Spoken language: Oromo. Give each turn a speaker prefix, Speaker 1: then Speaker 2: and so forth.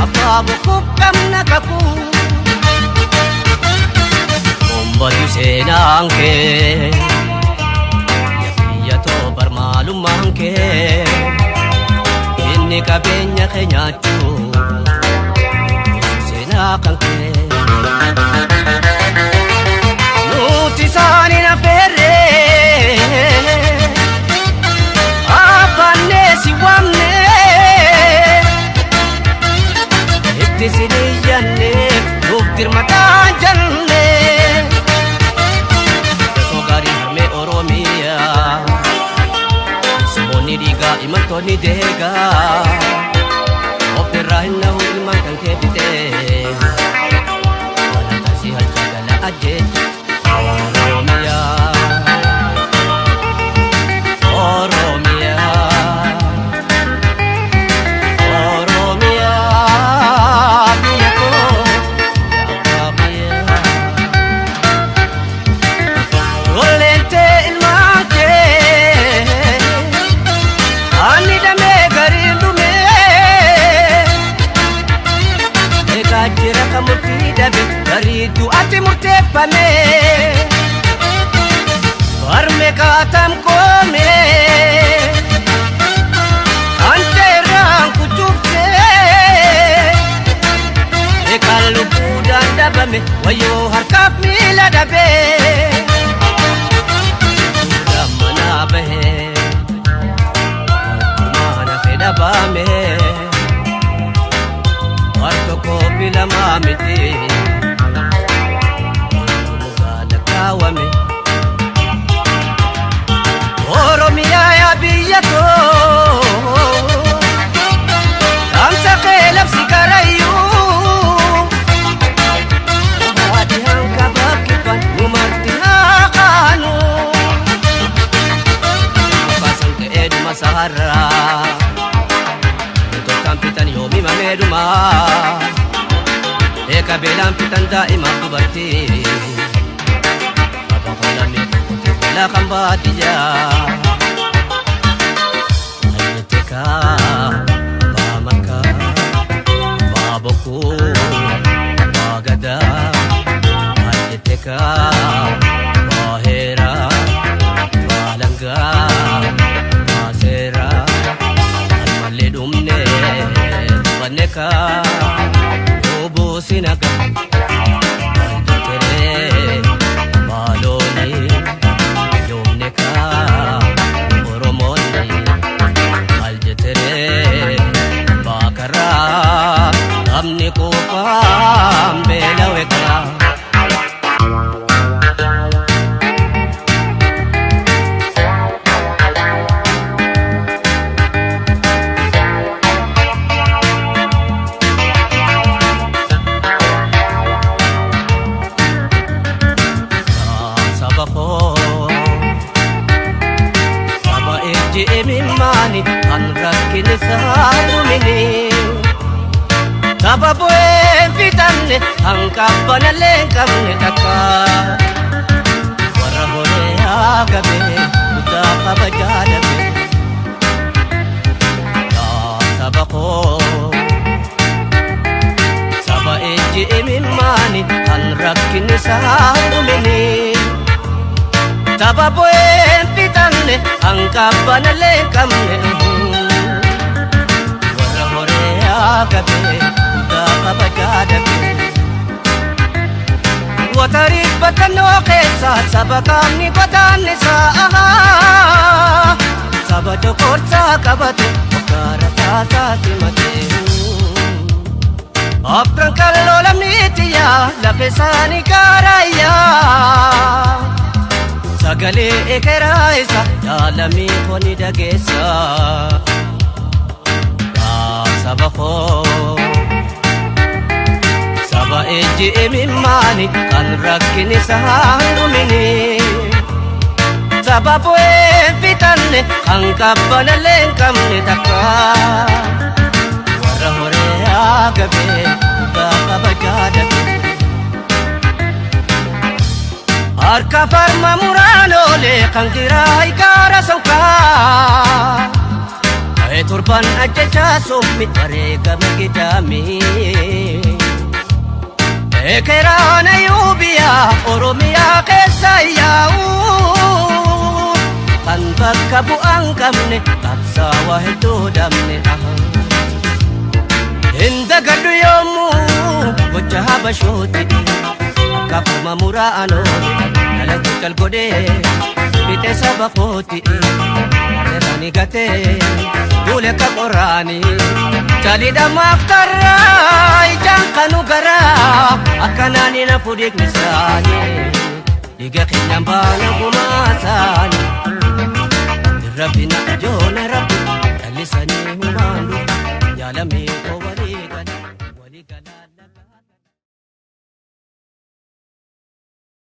Speaker 1: Apaabo kukamna kaku Bombadu senangke Ya to barmalumangke Inni kabenya kenyachu Senakangke Nutisani na perre Apane siwamne Ittisiniyanne Nuftir matajanne Tetogari harme Oromiya Simoni diga imantoni dega Operahin na hulman kang kebite Wanatasi halkagala ajet Oromia Oromia Oromia Biya ko Oromia Rolente ilmake Ani dame garindume Eka jira kamuti dabe Garidu ati murtepame Barme katam kome Ante rang kucupte Ekal lupudan dabame Wayo harkap mila dabe Ramana behe Kumana fedabame Warto ko pila mamiti Muga nagkawame Oromia ya biya ko Ang sakelap si Karayu Umatihang kabakipan Umatihakano Pasang keed masahara Untuk kampitan yomi mameduma Eka belang pitan daimah kubati Apakolami Wala kang batiya Ayete ka Baman ka Baboko Magada Ayete ka Bahera Balangga Masera Almalidumne Baneka Ubusinaka Ayete Baloni Yomneka Oromoni Aljetere Bakara Amni ko pambelaweka Emimani anrakin sa lumini Tababuin pitanne ang kapanaleng kamne taka Warahore agabe uta kabajadabe Sabako Saba eji emimani anrakin sa lumini Tababuin pitanne ang kapanaleng kamne Warahore agabe uta kabajadabe Watarik batano kesat sabakam ni badane sa aha Sabado korsa kabate okarata sa timate Apran kalolam nitiya lapesani karaya Sagale ekeraisa yalami koni dagesa Sabako Saba eji emimani kan rakkini sa lumini Sababu pitanne ang kapanaleng kamne taka Warahore agabe kakabajadabe Harka farma murano le kang tirai kara sangka torban ajjechaa sommit wareegama gidamee Ekerana yubiya Oromiyaa keessa yaa'u kan bakka bu'aan qabne qabsaawaa hedduu dhabne Hindagadhu yommuu gocha habashooti akkuma muraanoo dhalatu calgodhee bite saba kooti Erani gatee duule ka qoraani Jalida maktarraa ijaan kanu garaa akkanaani na fuudhee misaani Dhiiga keenyaan baana gumaasaani Rabbina joona rabbi dhallisanii hubaandu yaalamee koo walii gala